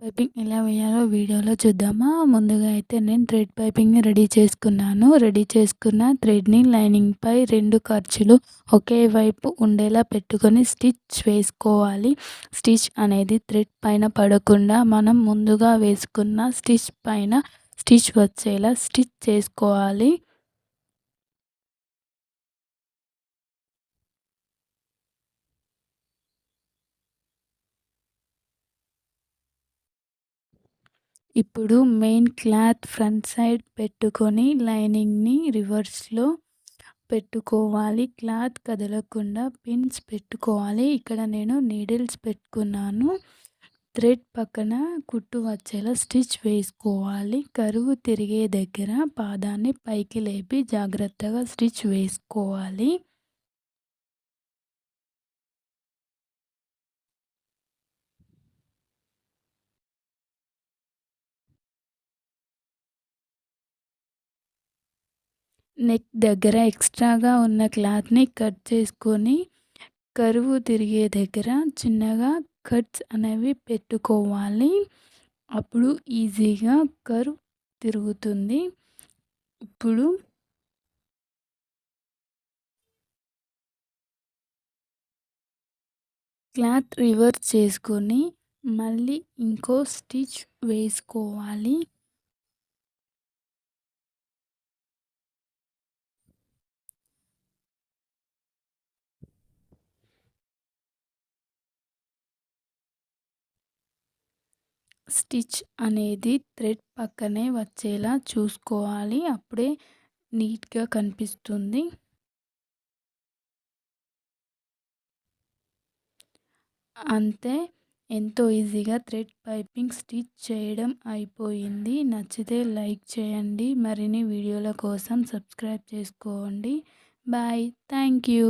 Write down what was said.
Piping ఎలా వేయాలో వీడియోలో చూద్దామా? ముందుగా అయితే నేను థ్రెడ్ పైపింగ్‌ని రెడీ చేసుకున్నాను. రెడీ చేసుకున్న థ్రెడ్‌ని లైనింగ్‌పై 2 ఖర్చులు ఒకే వైపు ఉండేలా పెట్టుకొని స్టిచ్ వేసుకోవాలి. స్టిచ్ అనేది థ్రెడ్ పైన పడకుండా మనం ముందుగా వేసుకున్న స్టిచ్ పైన స్టిచ్ వచ్చేలా స్టిచ్ చేసుకోవాలి. ఇప్పుడు మెయిన్ క్లాత్ ఫ్రంట్ సైడ్ పెట్టుకొని లైనింగ్‌ని రివర్స్‌లో పెట్టుకోవాలి. క్లాత్ కదలకుండా పిన్స్ పెట్టుకోవాలి. ఇక్కడ నేను నీడిల్స్ పెట్టుకున్నాను. థ్రెడ్ పక్కన కుట్టు వచ్చేలా స్టిచ్ వేసుకోవాలి. కరువు తిరిగే దగ్గర పాదాన్ని పైకి లేపి జాగ్రత్తగా స్టిచ్ వేసుకోవాలి. నెక్ దగ్గర ఎక్స్ట్రాగా ఉన్న క్లాత్‌ని కట్ చేసుకొని కరువు తిరిగే దగ్గర చిన్నగా కట్స్ అనేవి పెట్టుకోవాలి. అప్పుడు ఈజీగా కర్వ్ తిరుగుతుంది. ఇప్పుడు క్లాత్ రివర్స్ చేసుకొని మళ్ళీ ఇంకో స్టిచ్ వేసుకోవాలి. స్టిచ్ అనేది థ్రెడ్ పక్కనే వచ్చేలా చూసుకోవాలి. అప్పుడే నీట్‌గా కనిపిస్తుంది. అంతే, ఎంతో ఈజీగా థ్రెడ్ పైపింగ్ స్టిచ్ చేయడం అయిపోయింది. నచ్చితే లైక్ చేయండి. మరిన్ని వీడియోల కోసం సబ్స్క్రైబ్ చేసుకోండి. బాయ్. Thank you.